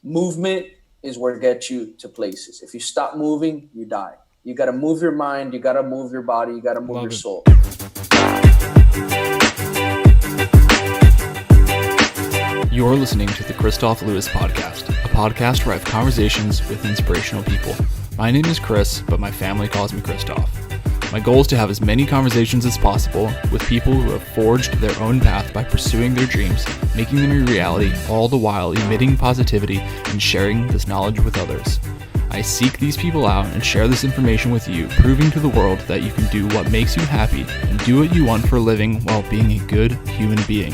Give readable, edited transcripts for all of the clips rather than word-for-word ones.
movement is where it gets you to places. If you stop moving, you die. You got to move your mind. You got to move your body. You got to move your Love it. soul. You're listening to the Kristof Lewis Podcast, a podcast where I have conversations with inspirational people. My name is Chris, but my family calls me Kristof. My goal is to have as many conversations as possible with people who have forged their own path by pursuing their dreams, making them a reality, all the while emitting positivity and sharing this knowledge with others. I seek these people out and share this information with you, proving to the world that you can do what makes you happy and do what you want for a living while being a good human being.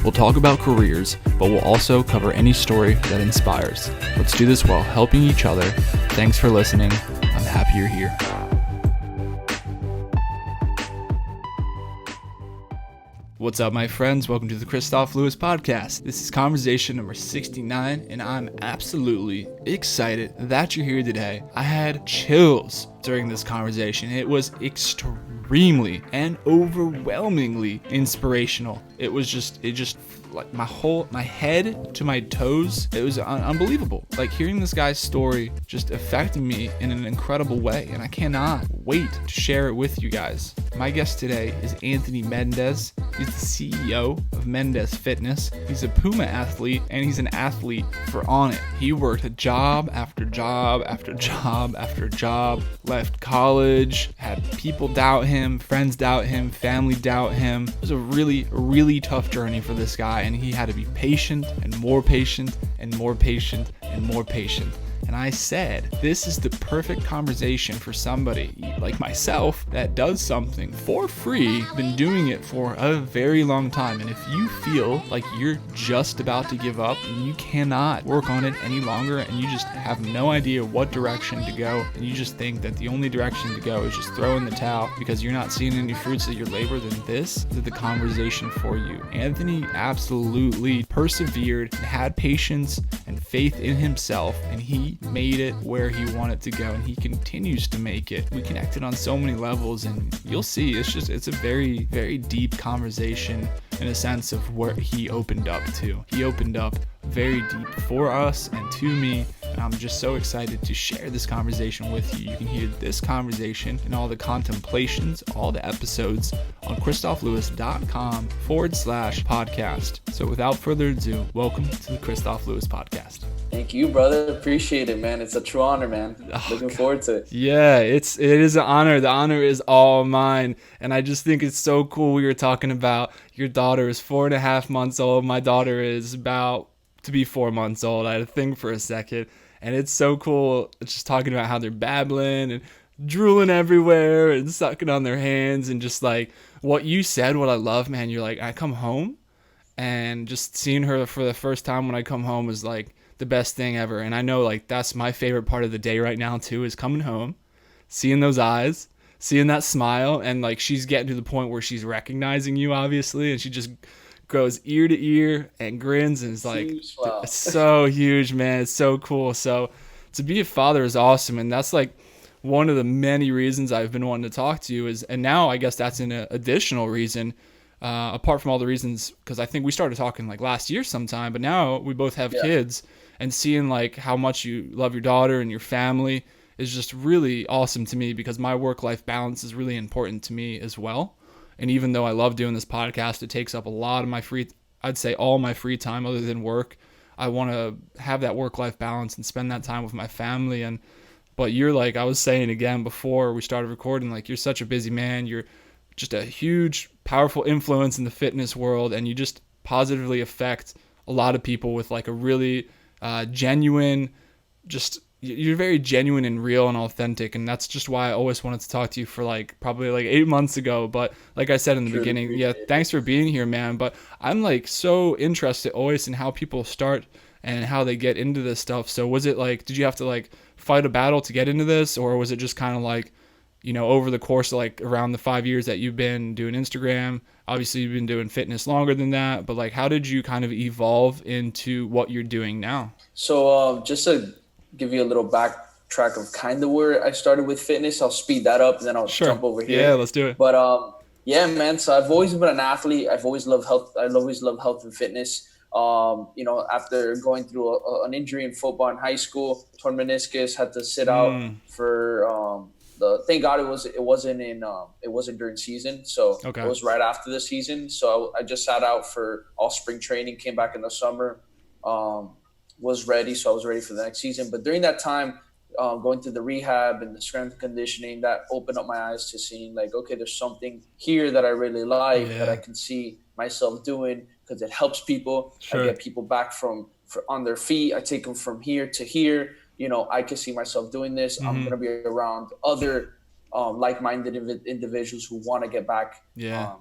We'll talk about careers, but we'll also cover any story that inspires. Let's do this while helping each other. Thanks for listening. I'm happy you're here. What's up, my friends? Welcome to the Kristof Lewis Podcast. This is conversation number 69, and I'm absolutely excited that you're here today. I had chills during this conversation. It was extremely and overwhelmingly inspirational. It just like my head to my toes. It was unbelievable. Like, hearing this guy's story just affected me in an incredible way, and I cannot wait to share it with you guys. My guest today is Anthony Mendez. He's the CEO of Mendez Fitness. He's a Puma athlete, and he's an athlete for Onnit. He worked a job after job after job after job, left college, had people doubt him, friends doubt him, family doubt him. It was a really tough journey for this guy, and he had to be patient and more patient and more patient and more patient. And I said, this is the perfect conversation for somebody like myself that does something for free, been doing it for a very long time. And if you feel like you're just about to give up and you cannot work on it any longer, and you just have no idea what direction to go, and you just think that the only direction to go is just throw in the towel because you're not seeing any fruits of your labor, then this is the conversation for you. Anthony absolutely persevered and had patience and faith in himself, and he made it where he wanted to go, and he continues to make it. We connected on so many levels, and you'll see it's a very deep conversation in a sense of where he opened up to. He opened up very deep for us and to me, and I'm just so excited to share this conversation with you. You can hear this conversation and all the contemplations, all the episodes on kristoflewis.com/podcast. So without further ado, welcome to the Kristof Lewis Podcast. Thank you, brother. Appreciate it, man. It's a true honor, man. Looking forward to it. Yeah, it is an honor. The honor is all mine. And I just think it's so cool. We were talking about your daughter is 4.5 months old. My daughter is about to be 4 months old. I had to think for a second. And it's so cool just talking about how they're babbling and drooling everywhere and sucking on their hands, and just like what you said, what I love, man. You're like, I come home and just seeing her for the first time when I come home is like the best thing ever. And I know, like, that's my favorite part of the day right now too, is coming home, seeing those eyes, seeing that smile, and like she's getting to the point where she's recognizing you, obviously, and she just goes ear to ear and grins, and it's like, wow. It's so huge, man. It's so cool. So to be a father is awesome, and that's like one of the many reasons I've been wanting to talk to you is, and now I guess that's an additional reason, apart from all the reasons, because I think we started talking like last year sometime, but now we both have kids, and seeing like how much you love your daughter and your family is just really awesome to me, because my work-life balance is really important to me as well. And even though I love doing this podcast, it takes up a lot of my I'd say all my free time other than work. I want to have that work-life balance and spend that time with my family. But you're like, I was saying again before we started recording, like, you're such a busy man. You're just a huge, powerful influence in the fitness world, and you just positively affect a lot of people with like a really genuine, you're very genuine and real and authentic, and that's just why I always wanted to talk to you for like probably like 8 months ago. But like I said in the beginning, thanks for being here, man. But I'm like so interested always in how people start and how they get into this stuff. So was it like, did you have to like fight a battle to get into this, or was it just kind of like, you know, over the course of like around the 5 years that you've been doing Instagram? Obviously you've been doing fitness longer than that, but like, how did you kind of evolve into what you're doing now? So just to give you a little backtrack of kind of where I started with fitness, I'll speed that up and then I'll jump over here. Yeah, let's do it. But yeah, man. So I've always been an athlete. I've always loved health. I always loved health and fitness. After going through an injury in football in high school, torn meniscus, had to sit out Mm, for the. Thank God it wasn't during season, so it okay. was right after the season. So I just sat out for all spring training, came back in the summer, um, was ready, so I was ready for the next season. But during that time, going through the rehab and the strength conditioning, that opened up my eyes to seeing like, okay, there's something here that I really like that I Yeah, can see myself doing because it helps people. I sure. get people back on their feet. I take them from here to here. I can see myself doing this. I'm Mm-hmm. gonna be around other like-minded individuals who want to get back Yeah. um,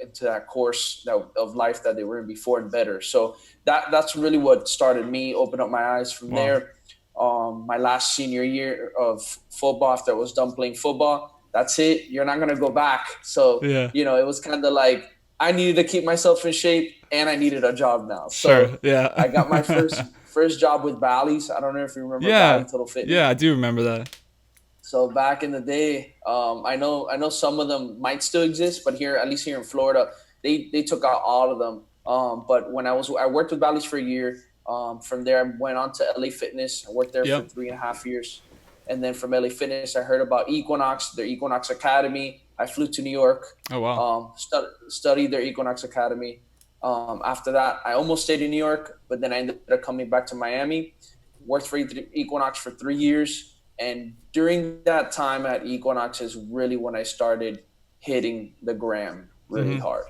into that course of life that they were in before and better. So that's really what started me, open up my eyes from Wow. there. My last senior year of football, after I was done playing football, that's it. You're not gonna go back. So Yeah. it was kind of like I needed to keep myself in shape, and I needed a job now. So Sure. Yeah. I got my first job with Bally's. I don't know if you remember Yeah. Bally Total Yeah, Fitness. I do remember that. So back in the day, I know some of them might still exist, but at least here in Florida, they took out all of them. But when I worked with Bally's for a year. From there, I went on to LA Fitness. I worked there for Yep. 3.5 years, and then from LA Fitness, I heard about Equinox, their Equinox Academy. I flew to New York, Oh, wow. studied their Equinox Academy. After that, I almost stayed in New York, but then I ended up coming back to Miami. Worked for Equinox for 3 years, and during that time at Equinox is really when I started hitting the gram really Mm-hmm. hard.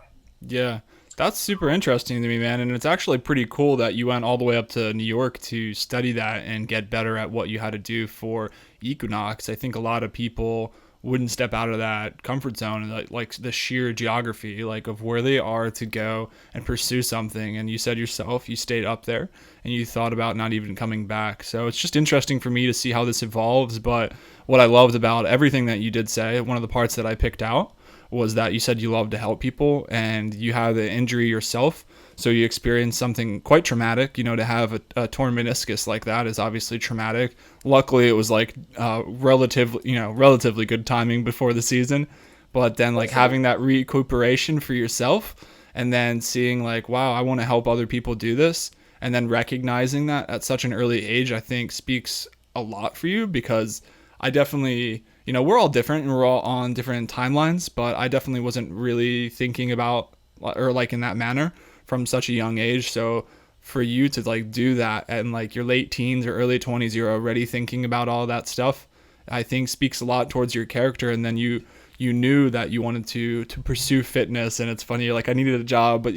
Yeah. That's super interesting to me, man. And it's actually pretty cool that you went all the way up to New York to study that and get better at what you had to do for Equinox. I think a lot of people wouldn't step out of that comfort zone, like the sheer geography, like of where they are to go and pursue something. And you said yourself, you stayed up there and you thought about not even coming back. So it's just interesting for me to see how this evolves. But what I loved about everything that you did say, one of the parts that I picked out was that you said you love to help people and you had the injury yourself. So you experienced something quite traumatic. To have a torn meniscus like that is obviously traumatic. Luckily, it was like relatively good timing before the season. But then like Definitely. having that recuperation for yourself and then seeing like, wow, I want to help other people do this. And then recognizing that at such an early age, I think speaks a lot for you because I definitely, we're all different and we're all on different timelines, but I definitely wasn't really thinking about or like in that manner from such a young age. So for you to like do that and like your late teens or early 20s, you're already thinking about all that stuff, I think speaks a lot towards your character. And then you knew that you wanted to pursue fitness. And it's funny, you're like, I needed a job, but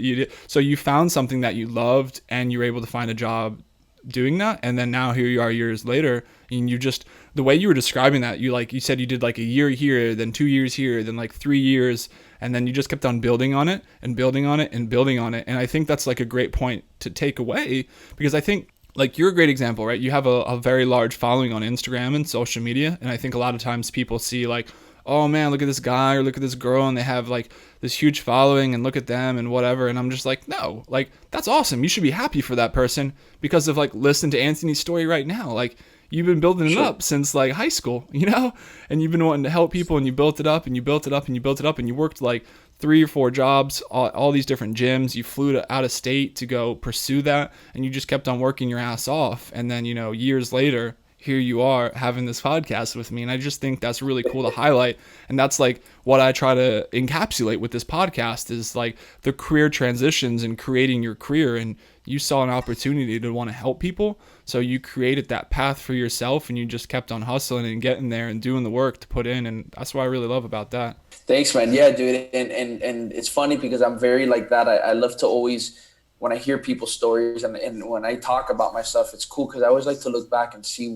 so you found something that you loved and you were able to find a job doing that. And then now here you are years later and you just, the way you were describing that, you said you did like a year here, then 2 years here, then like 3 years, and then you just kept on building on it and building on it and building on it. And I think that's like a great point to take away because I think like you're a great example, right? You have a very large following on Instagram and social media. And I think a lot of times people see like, oh man, look at this guy or look at this girl and they have like this huge following and look at them and whatever. And I'm just like, no, like that's awesome. You should be happy for that person because of like, listen to Anthony's story right now. Like you've been building it Sure. up since like high school, and you've been wanting to help people and you built it up and you built it up and you built it up and you worked like 3 or 4 jobs, all these different gyms. You flew to out of state to go pursue that and you just kept on working your ass off. And then, years later, here you are having this podcast with me. And I just think that's really cool to highlight. And that's like what I try to encapsulate with this podcast is like the career transitions and creating your career. And you saw an opportunity to want to help people. So you created that path for yourself and you just kept on hustling and getting there and doing the work to put in. And that's what I really love about that. Thanks, man. Yeah, dude. And it's funny because I'm very like that. I love to always, when I hear people's stories and when I talk about my stuff, it's cool because I always like to look back and see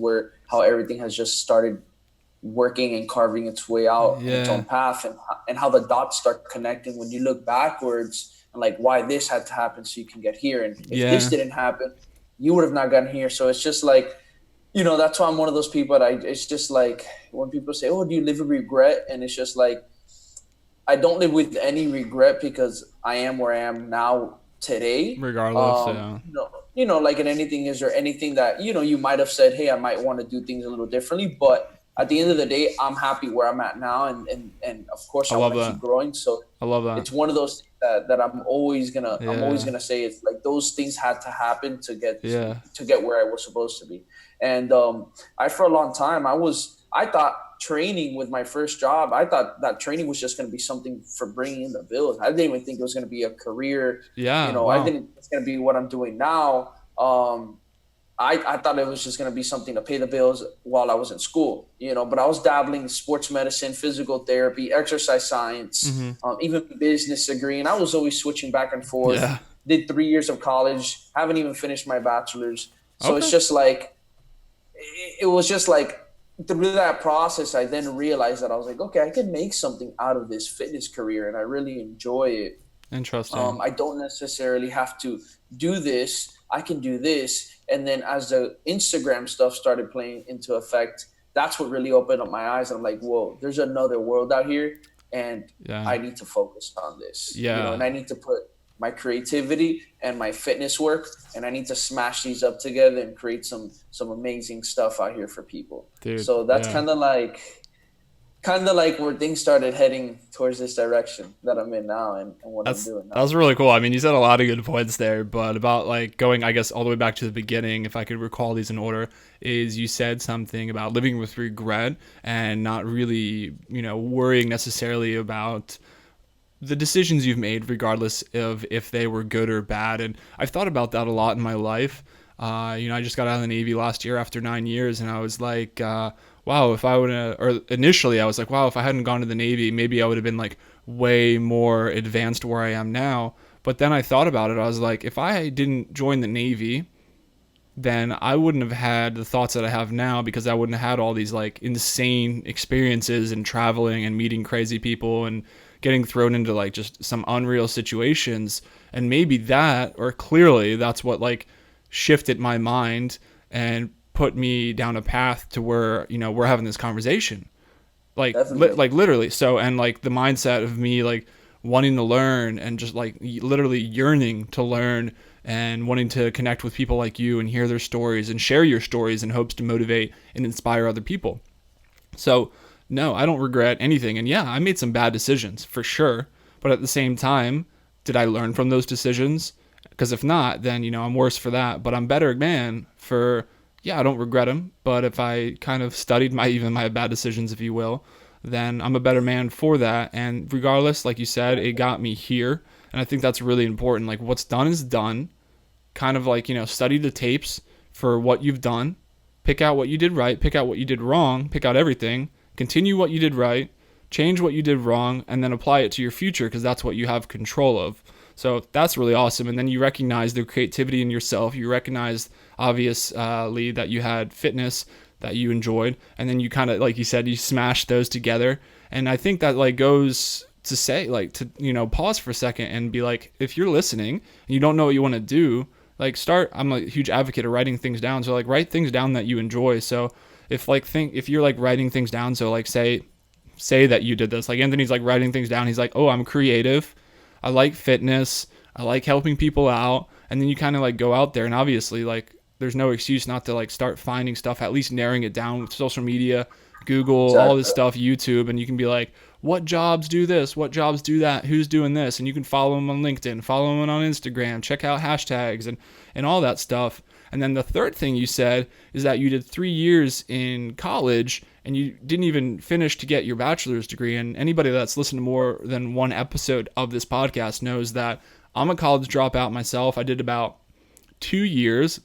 how everything has just started working and carving its way out in its Yeah. own path and how the dots start connecting when you look backwards and like why this had to happen so you can get here. And if this Yeah. didn't happen, you would have not gotten here. So it's just like, that's why I'm one of those people that it's just like when people say, oh, do you live with regret? And it's just like, I don't live with any regret because I am where I am now today. Regardless. Yeah. Like in anything, is there anything that, you might have said, hey, I might want to do things a little differently, but at the end of the day, I'm happy where I'm at now. And of course I I love want to that. keep growing. So I love that. it's one of those things that I'm always Yeah. gonna say. It's like those things had to happen Yeah. to get where I was supposed to be. And I for a long time I thought training with my first job, I thought that training was just going to be something for bringing in the bills. I didn't even think it was going to be a career. Yeah. I Wow. didn't. It's going to be what I'm doing now. I thought it was just going to be something to pay the bills while I was in school, but I was dabbling in sports medicine, physical therapy, exercise science, Mm-hmm. even business degree. And I was always switching back and forth. Yeah. Did 3 years of college, haven't even finished my bachelor's. So it's Okay. just like, it was just like through that process, I then realized that I was like, okay, I can make something out of this fitness career and I really enjoy it. Interesting. I don't necessarily have to do this. I can do this. And then as the Instagram stuff started playing into effect, that's what really opened up my eyes. I'm like, whoa, there's another world out here. And Yeah. I need to focus on this, and Yeah. I need to put my creativity and my fitness work, and I need to smash these up together and create some amazing stuff out here for people. Dude. So that's Yeah. kind of like where things started heading towards this direction that I'm in now, and what I'm That's doing that now. was really cool. I mean, you said a lot of good points there, but about like going, I guess, all the way back to the beginning, if I could recall these in order, is you said something about living with regret and not really, worrying necessarily about the decisions you've made, regardless of if they were good or bad. And I've thought about that a lot in my life. I just got out of the Navy last year after 9 years, and I was like, wow, if I would have, or initially I was like, wow, if I hadn't gone to the Navy, maybe I would have been like way more advanced where I am now. But then I thought about it. I was like, if I didn't join the Navy, then I wouldn't have had the thoughts that I have now, because I wouldn't have had all these like insane experiences and traveling and meeting crazy people and getting thrown into like just some unreal situations. And maybe that, or clearly that's what like shifted my mind and put me down a path to where, we're having this conversation, like Definitely. like literally. So, and like the mindset of me like wanting to learn and just like literally yearning to learn and wanting to connect with people like you and hear their stories and share your stories in hopes to motivate and inspire other people. So no, I don't regret anything. And yeah, I made some bad decisions for sure, but at the same time, did I learn from those decisions? Because if not, then I'm worse for that. But I'm better man for, yeah, I don't regret them. But if I kind of studied my bad decisions, if you will, then I'm a better man for that. And regardless, like you said, it got me here, and I think that's really important. Like what's done is done. Kind of like study the tapes for what you've done, pick out what you did right, pick out what you did wrong, pick out everything, continue what you did right, change what you did wrong, and then apply it to your future, because that's what you have control of. So that's really awesome. And then you recognize the creativity in yourself. You recognize, obviously, that you had fitness that you enjoyed. And then you kind of, like you said, you smash those together. And I think that like goes to say, like, to, pause for a second and be like, if you're listening and you don't know what you want to do, like start, I'm a huge advocate of writing things down. So like write things down that you enjoy. So if you're like writing things down, so like say that you did this. Like Anthony's like writing things down. He's like, oh, I'm creative. I like fitness. I like helping people out. And then you kind of like go out there, and obviously like there's no excuse not to like start finding stuff, at least narrowing it down with social media, Google, all this Exactly. stuff, YouTube, and you can be like, what jobs do this? What jobs do that? Who's doing this? And you can follow them on LinkedIn, follow them on Instagram, check out hashtags and all that stuff. And then the third thing you said is that you did 3 years in college and you didn't even finish to get your bachelor's degree. And anybody that's listened to more than one episode of this podcast knows that I'm a college dropout myself. I did about 2 years,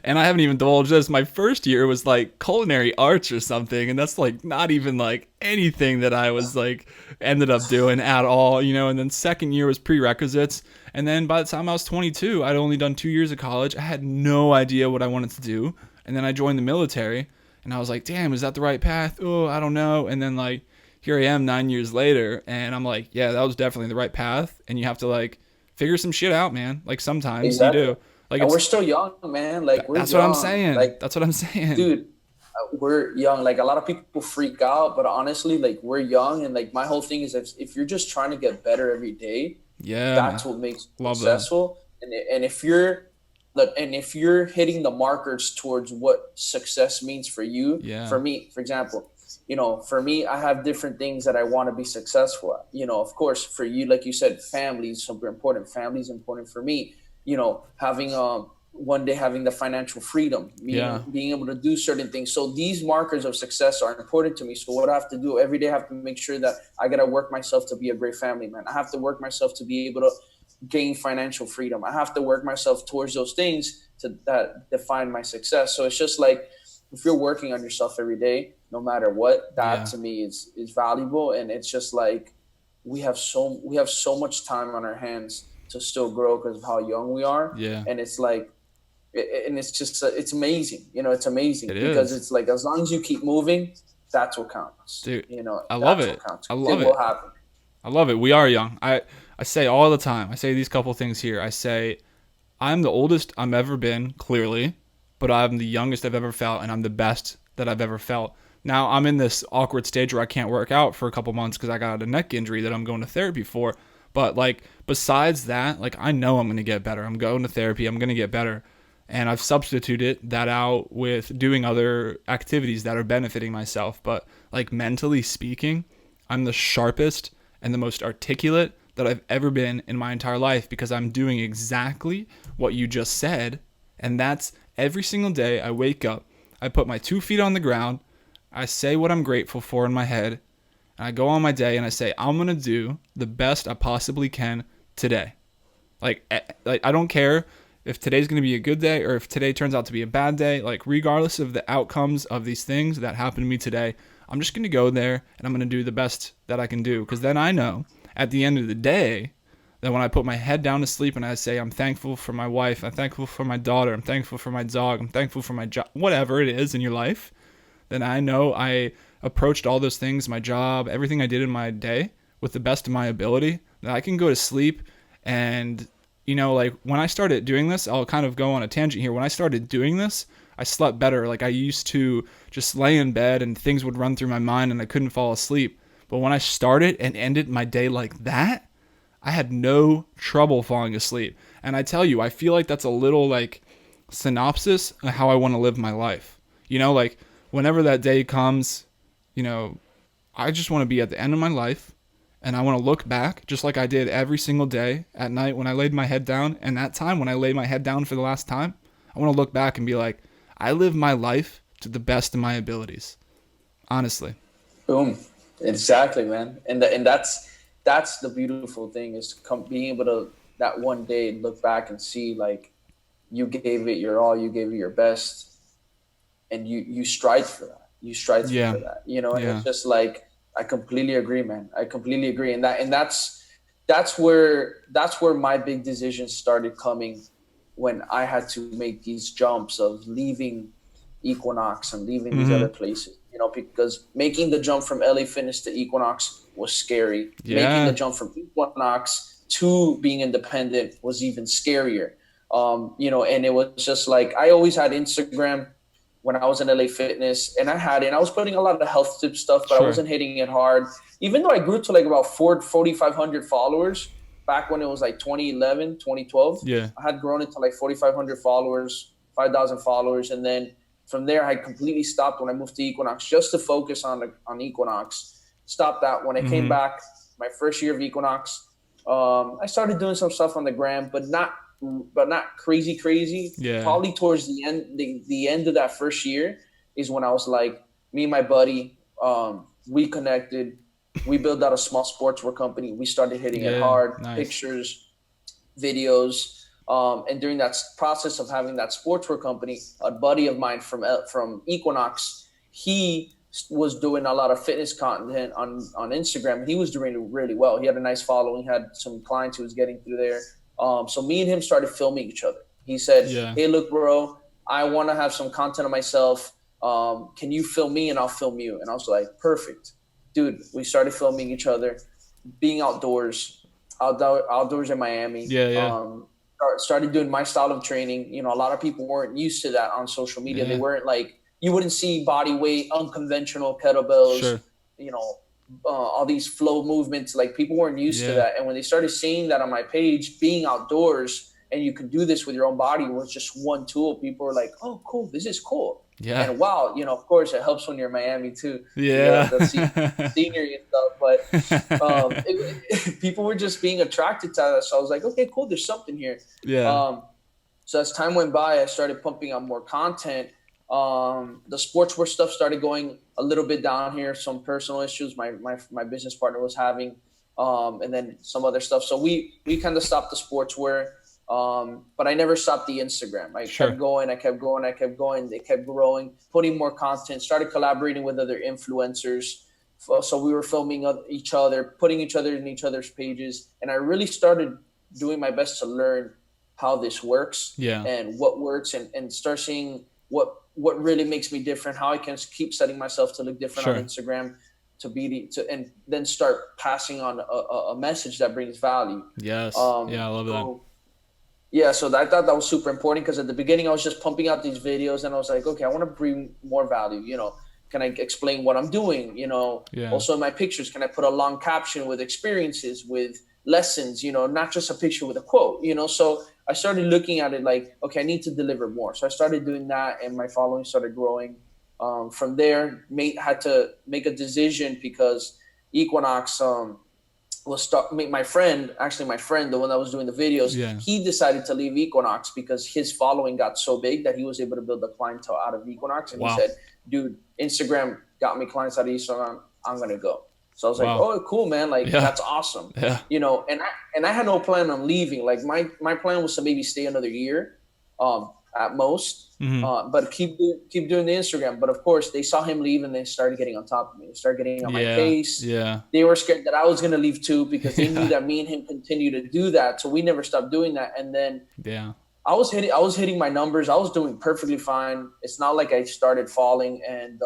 and I haven't even divulged this. My first year was like culinary arts or something, and that's like not even like anything that I was like ended up doing at all, And then second year was prerequisites, and then by the time I was 22, I'd only done 2 years of college. I had no idea what I wanted to do, and then I joined the military, and I was like, damn, is that the right path? Oh, I don't know. And then like here I am 9 years later, and I'm like, yeah, that was definitely the right path, and you have to like figure some shit out, man. Like sometimes you Exactly. do. Like And we're it's still young, man. Like we're that's what I'm young. saying. Like, That's what I'm saying. dude, we're young. Like a lot of people freak out, but honestly, like we're young, and like my whole thing is if you're just trying to get better every day, Yeah, that's man. what makes you Love that. successful. And if you're hitting the markers towards what success means for you, Yeah. for me, for example, for me, I have different things that I want to be successful at. Of course, for you, like you said, family is super important. Family is important for me. Having one day having the financial freedom, Yeah. being able to do certain things. So these markers of success are important to me. So what I have to do every day, I have to make sure that I got to work myself to be a great family man. I have to work myself to be able to gain financial freedom. I have to work myself towards those things that define my success. So it's just like, if you're working on yourself every day, no matter what, that Yeah. to me is valuable. And it's just like, we have so much time on our hands to still grow because of how young we are. Yeah. And it's like, and it's just it's amazing. It's It amazing because is. it's like, as long as you keep moving, that's what counts. Dude, I love That's what it. counts I because love it it. will happen. I love it. We are young. I say all the time. I say these couple things here. I say I'm the oldest I'm ever been, clearly, but I'm the youngest I've ever felt, and I'm the best that I've ever felt. Now I'm in this awkward stage where I can't work out for a couple months because I got a neck injury that I'm going to therapy for. But like besides that, like I know I'm gonna get better. I'm going to therapy. I'm gonna get better, and I've substituted that out with doing other activities that are benefiting myself. But like mentally speaking, I'm the sharpest and the most articulate that I've ever been in my entire life because I'm doing exactly what you just said. And that's every single day I wake up, I put my 2 feet on the ground, I say what I'm grateful for in my head, and I go on my day and I say, I'm going to do the best I possibly can today. Like I don't care if today's going to be a good day or if today turns out to be a bad day. Like regardless of the outcomes of these things that happen to me today, I'm just going to go there and I'm going to do the best that I can do. Because then I know at the end of the day that when I put my head down to sleep and I say I'm thankful for my wife, I'm thankful for my daughter, I'm thankful for my dog, I'm thankful for my job, whatever it is in your life, then I know I approached all those things, my job, everything I did in my day with the best of my ability, that I can go to sleep. And like when I started doing this, I'll kind of go on a tangent here. When I started doing this, I slept better. Like I used to just lay in bed and things would run through my mind and I couldn't fall asleep. But when I started and ended my day like that, I had no trouble falling asleep. And I tell you, I feel like that's a little like synopsis of how I want to live my life. Like whenever that day comes, I just want to be at the end of my life and I want to look back just like I did every single day at night when I laid my head down. And that time when I laid my head down for the last time, I want to look back and be like, I live my life to the best of my abilities. Honestly. Boom. Exactly, man. And that's the beautiful thing is being able to that one day look back and see like you gave it your all, you gave it your best, and you strive for that. You strive Yeah. for that. And Yeah. it's just like, I completely agree, man. I completely agree. And that's where my big decisions started coming when I had to make these jumps of leaving Equinox and leaving these other Mm-hmm. places. Because making the jump from LA Fitness to Equinox was scary. Making the Yeah. jump from Equinox to being independent was even scarier. And it was just like, I always had Instagram when I was in LA Fitness, and I was putting a lot of health tip stuff, but I Sure. wasn't hitting it hard. Even though I grew to like about 4,500 followers back when it was like 2011, 2012, Yeah. I had grown it to like 4,500 followers, 5,000 followers. And then from there, I completely stopped when I moved to Equinox just to focus on Equinox. Stopped that. When I came Mm-hmm. back, my first year of Equinox, I started doing some stuff on the gram, but not crazy. Yeah. Probably towards the end of that first year is when I was like, me and my buddy, we connected. We built out a small sportswear company. We started hitting it Yeah. hard, Nice. pictures, videos. And during that process of having that sportswear company, a buddy of mine from Equinox, he was doing a lot of fitness content on Instagram, and he was doing really well. He had a nice following, he had some clients he was getting through there. So me and him started filming each other. He said, Yeah. "Hey, look, bro, I want to have some content of myself. Can you film me and I'll film you?" And I was like, "Perfect, dude." We started filming each other, being outdoors in Miami. Yeah. Yeah. Started doing my style of training. A lot of people weren't used to that on social media. They Yeah. weren't like, you wouldn't see body weight, unconventional kettlebells, Sure. all these flow movements. Like people weren't used to Yeah. that. And when they started seeing that on my page, being outdoors and you can do this with your own body was just one tool. People were like, "Oh, cool. This is cool." Yeah. And wow, of course it helps when you're in Miami too. You got the Yeah. scenery and stuff, but people were just being attracted to that. So I was like, okay, cool. There's something here. Yeah. Um, so as time went by, I started pumping out more content. The sportswear stuff started going a little bit down here. Some personal issues my business partner was having, and then some other stuff. So we kind of stopped the sportswear. But I never stopped the Instagram. I kept Sure. going. I kept going. I kept going. They kept growing, putting more content. Started collaborating with other influencers. So we were filming each other, putting each other in each other's pages, and I really started doing my best to learn how this works Yeah. and what works, and start seeing what really makes me different, how I can keep setting myself to look different on Sure. Instagram, and then start passing on a message that brings value. Yes. Um, Yeah, I love that. so yeah, so I thought that was super important because at the beginning I was just pumping out these videos and I was like, okay, I want to bring more value. Can I explain what I'm doing? Yeah. Also in my pictures, can I put a long caption with experiences, with lessons? Not just a picture with a quote. So I started looking at it like, okay, I need to deliver more. So I started doing that, and my following started growing. From there, had to make a decision because Equinox. Was start my friend, actually my friend, the one that was doing the videos, Yeah. he decided to leave Equinox because his following got so big that he was able to build a clientele out of Equinox. And he Wow. said, dude, Instagram got me clients out of Instagram. I'm gonna go. So I was like, Wow. oh, cool, man. Like, Yeah. that's awesome. Yeah. And I had no plan on leaving. Like my plan was to maybe stay another year, at most. Hmm. But keep doing the Instagram. But of course, they saw him leave and they started getting on top of me. They started getting on my Yeah. case. Yeah. They were scared that I was going to leave too because they knew Yeah. that me and him continue to do that. So we never stopped doing that. And then Yeah. I was hitting my numbers. I was doing perfectly fine. It's not like I started falling, and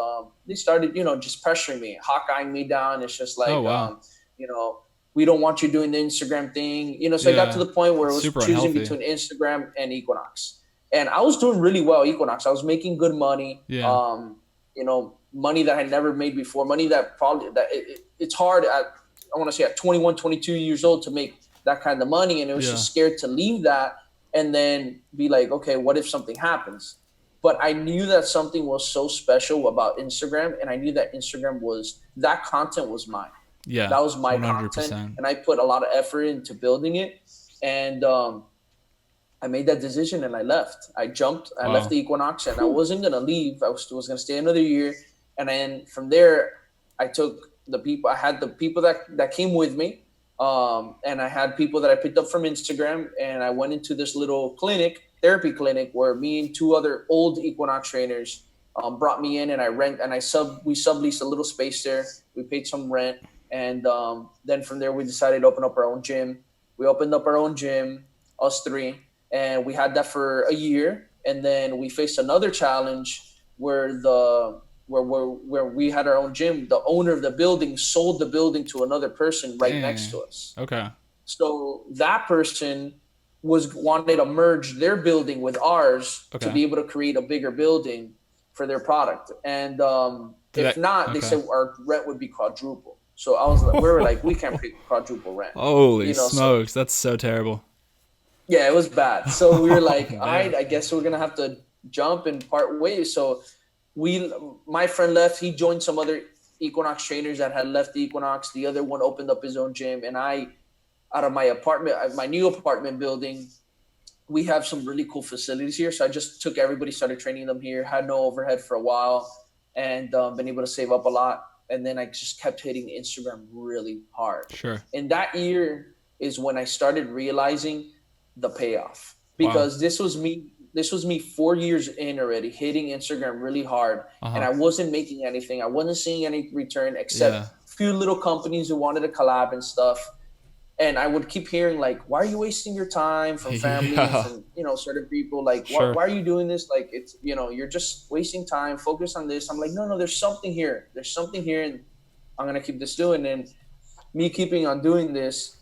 they started, just pressuring me, hawk-eyeing me down. It's just like, Oh wow. you know, we don't want you doing the Instagram thing. So I got to Yeah. the point where it It's was super choosing unhealthy. between Instagram and Equinox, and I was doing really well. Equinox, I was making good money. Yeah. Money that I never made before. Money that probably it's hard I want to say at 21, 22 years old to make that kind of money, and it was Yeah. just scared to leave that and then be like, okay, what if something happens? But I knew that something was so special about Instagram, and I knew that that content was mine. Yeah. That was my content, 100%. and I put a lot of effort into building it. And I made that decision and I left. I jumped. I left Wow. the Equinox, and I wasn't gonna leave. I was going to stay another year, and then from there, I took the people. I had the people that came with me, and I had people that I picked up from Instagram, and I went into this little therapy clinic, where me and two other old Equinox trainers brought me in, and we subleased a little space there. We paid some rent, and then from there we decided to open up our own gym. We opened up our own gym, us three, and we had that for a year, and then we faced another challenge where where we had our own gym. The owner of the building sold the building to another person right next Dang. to us. Okay. So that person wanted to merge their building with ours to Okay. be able to create a bigger building for their product. And if not, they Okay. said our rent would be quadruple. So we were like, we can't pay quadruple rent. Holy So smokes, that's so terrible. yeah, it was bad. So we were like, all Man. right, I guess we're gonna have to jump and part ways. So my friend left. He joined some other Equinox trainers that had left the Equinox. The other one opened up his own gym, and out of my new apartment building, we have some really cool facilities here. So I just took everybody, started training them here. Had no overhead for a while, and been able to save up a lot. And then I just kept hitting Instagram really hard. Sure. And that year is when I started realizing the payoff, Wow. because this was me 4 years in already, hitting Instagram really hard, and I Uh-huh. wasn't making anything. I wasn't seeing any return except Yeah. a few little companies who wanted to collab and stuff. And I would keep hearing like, "Why are you wasting your time?" from family, Yeah. from certain people. Like, Sure. why are you doing this? Like, it's you're just wasting time. Focus on this. I'm like, no, there's something here. There's something here, and I'm gonna keep this doing. And me keeping on doing this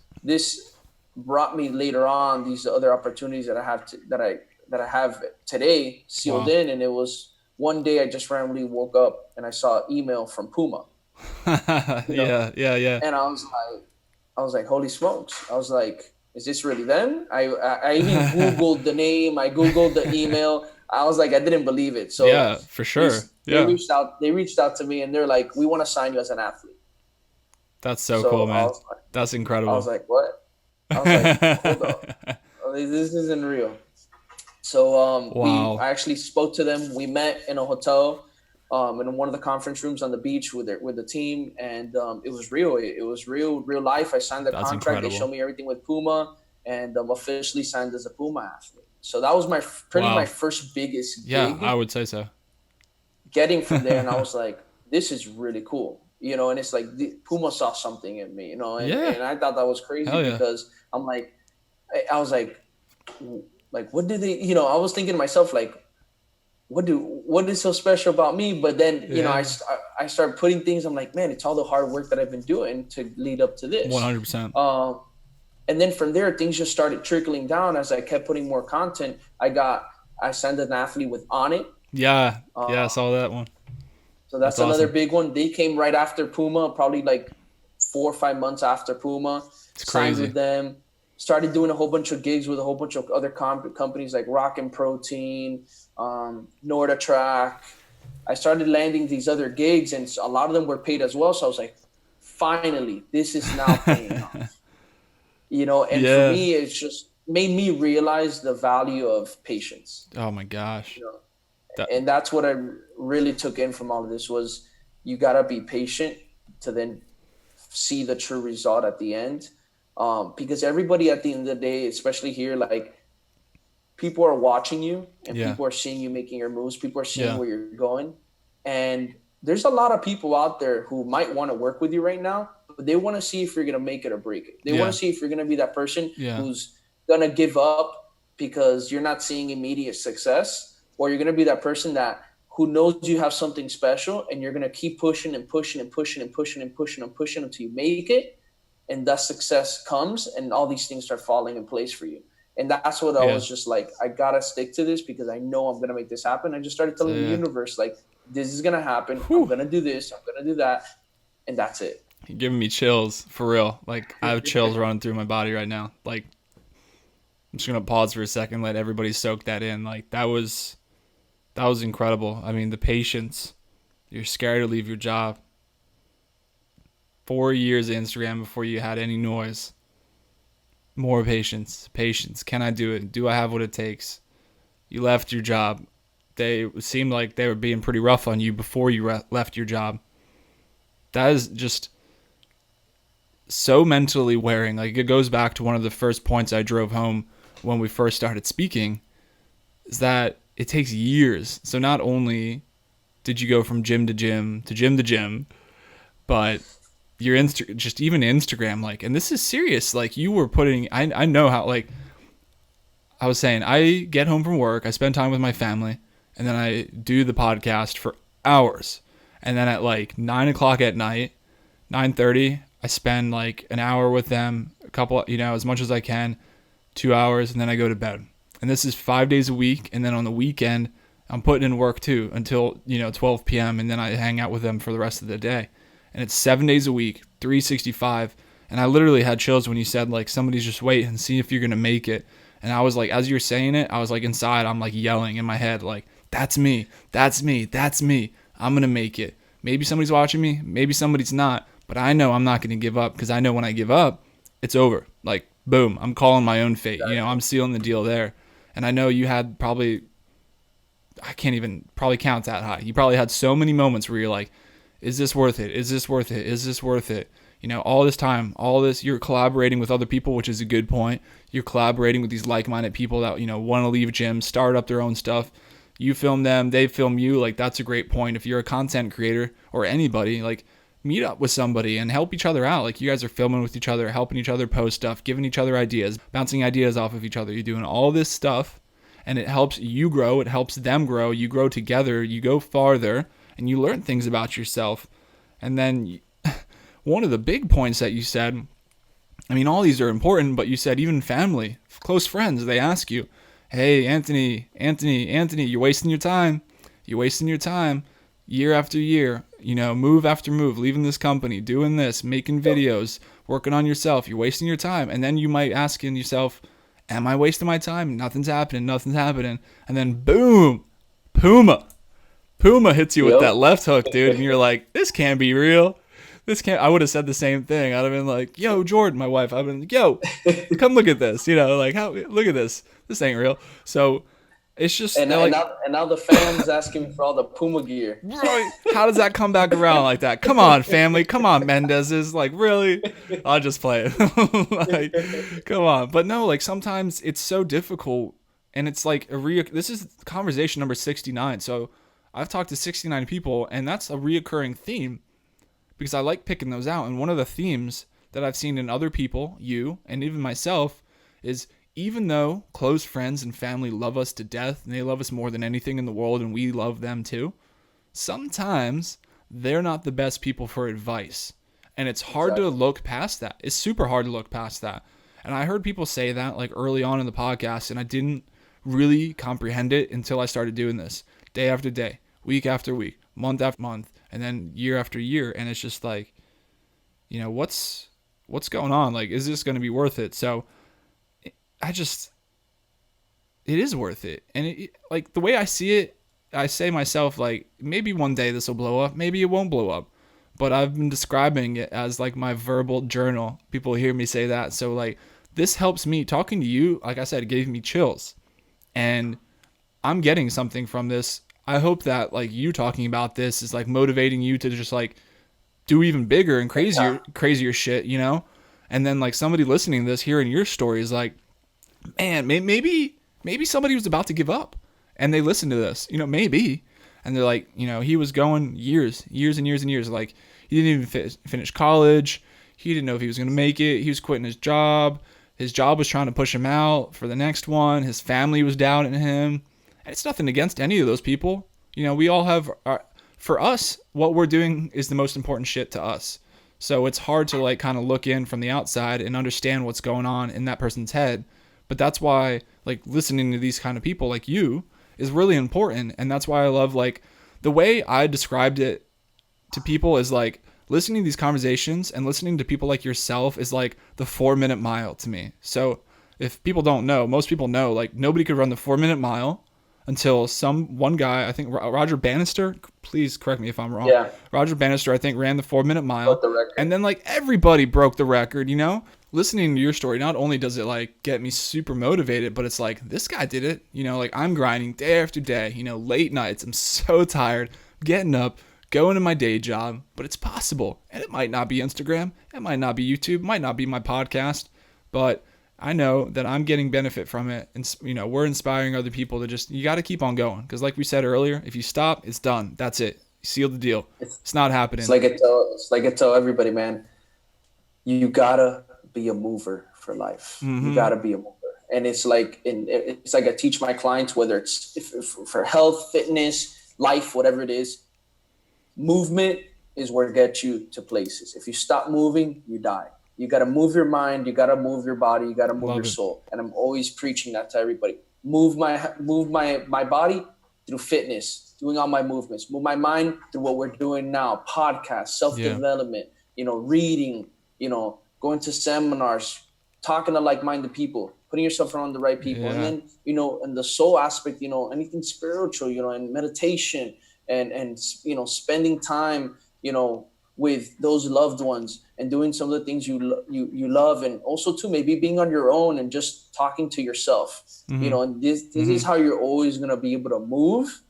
brought me later on these other opportunities that I have today sealed Wow. in. And it was one day I just randomly woke up and I saw an email from Puma, Yeah. Yeah. Yeah. and I was like, holy smokes! I was like, is this really them? I even Googled the name. I Googled the email. I was like, I didn't believe it. So Yeah, for they sure. they Yeah. reached out they reached out to me and they're like, we want to sign you as an athlete. That's so So cool, man. That's I was incredible. like, what? I was like, hold up, this isn't real. So Wow. I actually spoke to them. We met in a hotel, in one of the conference rooms on the beach with the team, and it was real. It was real life. I signed the That's contract. They showed incredible. me everything with Puma, and officially signed as a Puma athlete. So that was pretty my Wow. first biggest Yeah, I gig. would say so. Getting from there, and I was like, this is really cool, and it's like Puma saw something in me, Yeah. and I thought that was crazy Hell yeah. because I'm like, I was like, what did they, I was thinking to myself, like, what is so special about me? But then, Yeah. I start putting things, I'm like, man, it's all the hard work that I've been doing to lead up to this. 100%. And then from there, things just started trickling down as I kept putting more content. I signed an athlete with Onnit. Yeah. Uh, Yeah, I saw that one. so That's that's another awesome. big one. They came right after Puma, probably like 4 or 5 months after Puma. It's Signed with crazy. them, started doing a whole bunch of gigs with a whole bunch of other companies like Rock and Protein, Norda. I started landing these other gigs, and a lot of them were paid as well. So I was like, finally, this is now paying off. And for Yeah. me, it's just made me realize the value of patience. Oh my gosh. You know, That and that's what I really took in from all of this was you gotta be patient to then see the true result at the end. Because everybody at the end of the day, especially here, like people are watching you and yeah. people are seeing you making your moves. People are seeing Yeah. where you're going. And there's a lot of people out there who might want to work with you right now, but they want to see if you're going to make it or break it. They want Yeah. to see if you're going to be that person Yeah. who's going to give up because you're not seeing immediate success, or you're going to be that person that who knows you have something special and you're going to keep pushing and pushing and pushing and pushing and pushing and pushing until you make it. And that success comes and all these things start falling in place for you. And that's what I Yeah. was just like, I gotta stick to this because I know I'm gonna make this happen. I just started telling the Yeah. universe, like, this is gonna happen. I'm Whew. gonna do this. I'm gonna do that, and that's it. You're giving me chills for real. Like I have chills running through my body right now. Like I'm just gonna pause for a second, let everybody soak that in. Like that was incredible. I mean, the patience. You're scared to leave your job. 4 years of Instagram before you had any noise. More patience. Patience. Can I do it? Do I have what it takes? You left your job. They seemed like they were being pretty rough on you before you left your job. That is just so mentally wearing. Like it goes back to one of the first points I drove home when we first started speaking, is that it takes years. So not only did you go from gym to gym to gym to gym, but your just even Instagram, like, and this is serious. Like you were putting, I know how, like I was saying, I get home from work, I spend time with my family, and then I do the podcast for hours. And then at like 9 o'clock at night, 9:30, I spend like an hour with them, a couple, as much as I can, 2 hours, and then I go to bed. And this is 5 days a week. And then on the weekend, I'm putting in work too until 12 p.m. And then I hang out with them for the rest of the day. And it's 7 days a week, 365. And I literally had chills when you said like somebody's just waiting and see if you're gonna make it. And I was like, as you're saying it, I was like inside, I'm like yelling in my head, like, that's me, that's me, that's me. I'm gonna make it. Maybe somebody's watching me, maybe somebody's not, but I know I'm not gonna give up because I know when I give up, it's over. Like, boom, I'm calling my own fate. I'm sealing the deal there. And I know you had probably, I can't even probably count that high. You probably had so many moments where you're like, is this worth it? Is this worth it? Is this worth it? All this time, all this, you're collaborating with other people, which is a good point. You're collaborating with these like-minded people that, want to leave gyms, start up their own stuff. You film them, they film you. Like, that's a great point. If you're a content creator or anybody, like, meet up with somebody and help each other out. Like, you guys are filming with each other, helping each other post stuff, giving each other ideas, bouncing ideas off of each other. You're doing all this stuff, and it helps you grow. It helps them grow. You grow together. You go farther, and you learn things about yourself. And then one of the big points that you said, I mean, all these are important, but you said even family, close friends, they ask you, hey, Anthony, you're wasting your time. You're wasting your time year after year, move after move, leaving this company, doing this, making videos, working on yourself. You're wasting your time. And then you might ask yourself, Am I wasting my time? Nothing's happening. Nothing's happening. And then boom, Puma. Puma hits you with Yep. that left hook, dude, and you're like, this can't be real. This can't. I would have said the same thing. I'd have been like, yo, Jordan, my wife. I've been like, yo, come look at this. Like, how? Look at this. This ain't real. So it's just And they're and like, now and now the fans asking for all the Puma gear. right? How does that come back around like that? Come on, family. Come on, Mendez is like, really? I'll just play it. Like, come on. But no, like sometimes it's so difficult, and it's like this is conversation number 69. So I've talked to 69 people, and that's a reoccurring theme because I like picking those out. And one of the themes that I've seen in other people, you, and even myself, is even though close friends and family love us to death, and they love us more than anything in the world, and we love them too, sometimes they're not the best people for advice. And it's hard to Exactly. look past that. It's super hard to look past that. And I heard people say that like early on in the podcast, and I didn't really comprehend it until I started doing this day after day, week after week, month after month, and then year after year. And it's just like, what's going on? Like, is this going to be worth it? So I just, it is worth it. And like the way I see it, I say myself, like, maybe one day this will blow up, maybe it won't blow up. But I've been describing it as like my verbal journal. People hear me say that. So like this helps me. Talking to you, like I said, it gave me chills. And I'm getting something from this. I hope that like you talking about this is like motivating you to just like do even bigger and crazier shit. And then like somebody listening to this, hearing your story is like, man, maybe somebody was about to give up, and they listened to this, maybe, and they're like, he was going years and years and years, like he didn't even finish college, he didn't know if he was going to make it, he was quitting his job was trying to push him out for the next one, his family was doubting him, and it's nothing against any of those people. We all have for us, what we're doing is the most important shit to us. So it's hard to like kind of look in from the outside and understand what's going on in that person's head. But that's why like listening to these kind of people like you is really important. And that's why I love like the way I described it to people is like listening to these conversations and listening to people like yourself is like the 4 minute mile to me. So if people don't know, most people know like nobody could run the 4 minute mile until one guy, I think Roger Bannister, please correct me if I'm wrong. Yeah, Roger Bannister, I think, ran the 4 minute mile. broke the record. And then like everybody broke the record. Listening to your story, not only does it like get me super motivated, but it's like this guy did it. Like I'm grinding day after day, late nights. I'm so tired, getting up, going to my day job, but it's possible. And it might not be Instagram, it might not be YouTube, it might not be my podcast, but I know that I'm getting benefit from it. And, we're inspiring other people to you got to keep on going. Because like we said earlier, if you stop, it's done. That's it. Seal the deal. It's not happening. It's like I tell everybody, man, you gotta be a mover for life. Mm-hmm. You gotta be a mover. And it's like I teach my clients, whether it's for health, fitness, life, whatever it is, movement is where it gets you to places. If you stop moving, you die. You got to move your mind. You got to move your body. You got to move your soul. And I'm always preaching that to everybody. Move my body through fitness, doing all my movements. Move my mind through what we're doing now, podcasts, self-development, reading, going to seminars, talking to like-minded people, putting yourself around the right people. And then, and the soul aspect, anything spiritual, and meditation and spending time, with those loved ones and doing some of the things you love, and also too maybe being on your own and just talking to yourself. Mm-hmm. And this is how you're always going to be able to move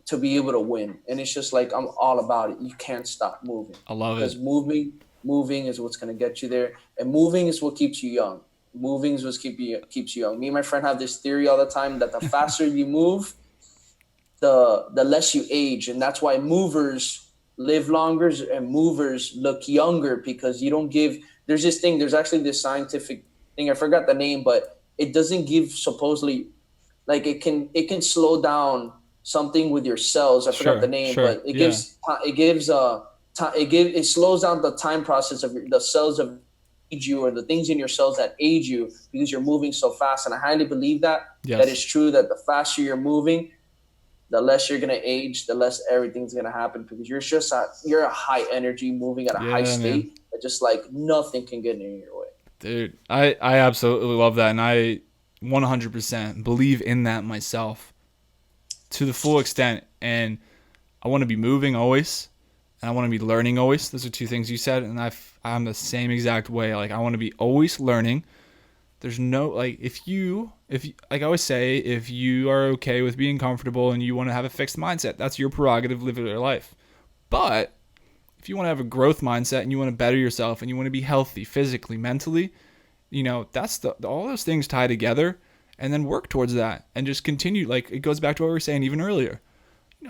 to be able to win. And it's just like I'm all about it. You can't stop moving. I love it, because moving is what's going to get you there, and moving is what keeps you young. Moving is what keeps you young. Me and my friend have this theory all the time that the faster you move, the less you age. And that's why movers live longer and movers look younger, because you don't give, there's actually this scientific thing, I forgot the name, but it doesn't give, supposedly, like it can slow down something with your cells. I forgot the name, but it slows down the time process of the cells of age you, or the things in your cells that age you, because you're moving so fast. And I highly believe that is true, that the faster you're moving, the less you're gonna age, the less everything's gonna happen, because you're a high energy, moving at a high state, that just like nothing can get in your way. Dude, I absolutely love that, and I 100% believe in that myself to the full extent. And I want to be moving always, and I want to be learning always. Those are two things you said, and I'm the same exact way. Like, I want to be always learning. There's no, like, if you like I always say, if you are okay with being comfortable and you want to have a fixed mindset, that's your prerogative, live your life. But if you want to have a growth mindset and you want to better yourself and you want to be healthy physically, mentally, that's all those things tie together, and then work towards that and just continue. Like, it goes back to what we were saying even earlier.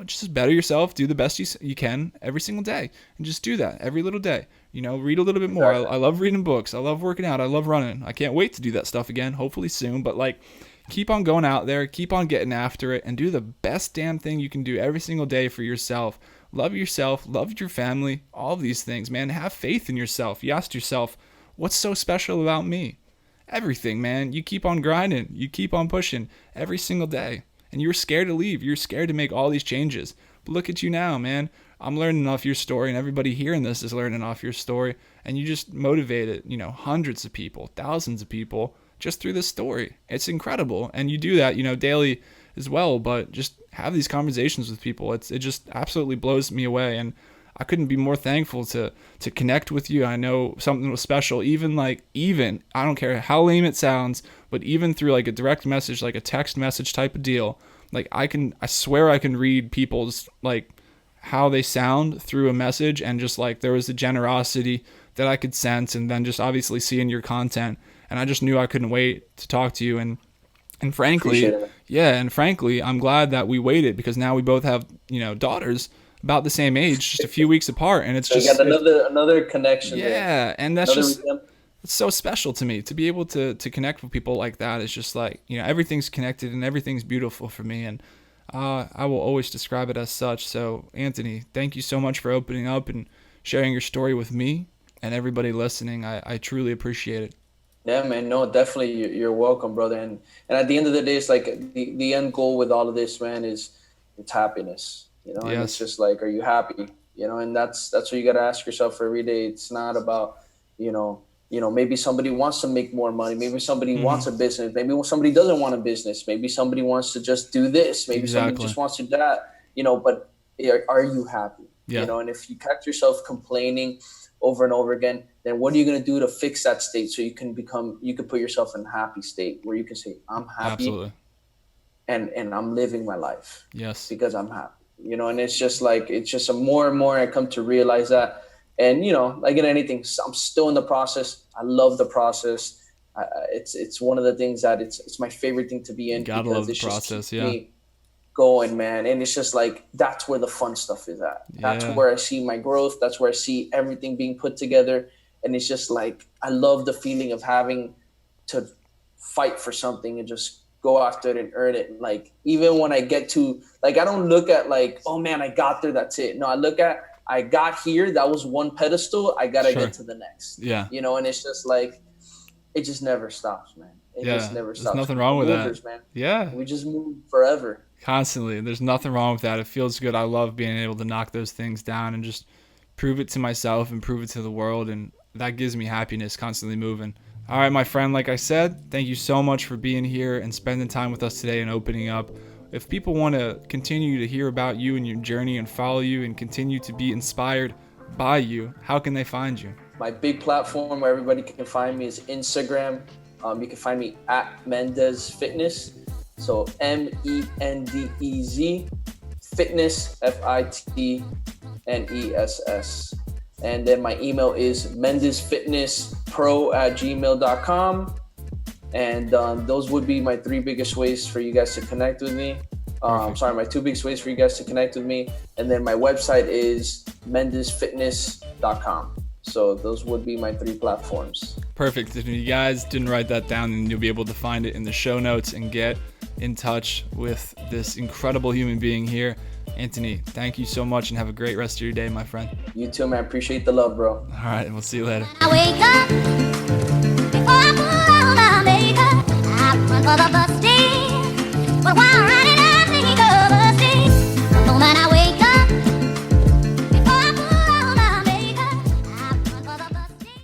Just better yourself, do the best you can every single day, and just do that every little day. Read a little bit more. I love reading books. I love working out. I love running. I can't wait to do that stuff again, hopefully soon. But, like, keep on going out there, keep on getting after it, and do the best damn thing you can do every single day for yourself. Love yourself, love your family, all of these things, man. Have faith in yourself. You asked yourself, what's so special about me? Everything, man. You keep on grinding. You keep on pushing every single day. And you were scared to leave. You're scared to make all these changes. But look at you now, man. I'm learning off your story, and everybody hearing this is learning off your story. And you just motivated, hundreds of people, thousands of people just through this story. It's incredible. And you do that, daily as well. But just have these conversations with people. It just absolutely blows me away. And I couldn't be more thankful to connect with you. I know something was special, even I don't care how lame it sounds, but even through like a direct message, like a text message type of deal, like I swear I can read people's like how they sound through a message, and just like there was a generosity that I could sense, and then just obviously seeing your content, and I just knew I couldn't wait to talk to you. And frankly, I'm glad that we waited, because now we both have, daughters about the same age, just a few weeks apart, and it's so just got another connection. Yeah, and that's it's so special to me to be able to connect with people like that. It's just like, everything's connected and everything's beautiful for me, and I will always describe it as such. So, Anthony, thank you so much for opening up and sharing your story with me and everybody listening. I truly appreciate it. Yeah, man. No, definitely. You're welcome, brother. And at the end of the day, it's like the end goal with all of this, man, it's happiness. And it's just like, are you happy? And that's what you got to ask yourself every day. It's not about, maybe somebody wants to make more money. Maybe somebody wants a business. Maybe somebody doesn't want a business. Maybe somebody wants to just do this. Maybe somebody just wants to do that, but are you happy? Yeah. And if you catch yourself complaining over and over again, then what are you going to do to fix that state so you can put yourself in a happy state where you can say, I'm happy. Absolutely. And I'm living my life. Yes. Because I'm happy. And it's just more and more I come to realize that. And, like in anything, I'm still in the process. I love the process. It's one of the things that it's my favorite thing to be in. Gotta love the process, yeah. Me going, man. And it's just like, that's where the fun stuff is at. That's where I see my growth. That's where I see everything being put together. And it's just like, I love the feeling of having to fight for something and just go after it and earn it. Like, even when I get to, like, I don't look at like, oh man, I got there, that's it. No, I look at, I got here, that was one pedestal, I gotta get to the next. Yeah. And it's just like, it just never stops, man. It just never stops. There's nothing wrong with that. Man. Yeah. We just move forever. Constantly. There's nothing wrong with that. It feels good. I love being able to knock those things down and just prove it to myself and prove it to the world. And that gives me happiness, constantly moving. All right, my friend, like I said, thank you so much for being here and spending time with us today and opening up. If people want to continue to hear about you and your journey and follow you and continue to be inspired by you, how can they find you? My big platform where everybody can find me is Instagram. You can find me at Mendez Fitness. So MENDEZ Fitness, FITNESS. And then my email is mendezfitnesspro@gmail.com. And those would be my three biggest ways for you guys to connect with me. My two biggest ways for you guys to connect with me. And then my website is mendezfitness.com. So those would be my three platforms. Perfect. If you guys didn't write that down, then you'll be able to find it in the show notes and get in touch with this incredible human being here. Anthony, thank you so much and have a great rest of your day, my friend. You too, man. Appreciate the love, bro. All right, we'll see you later. I wake up, before I put on my makeup, I run for the bus station.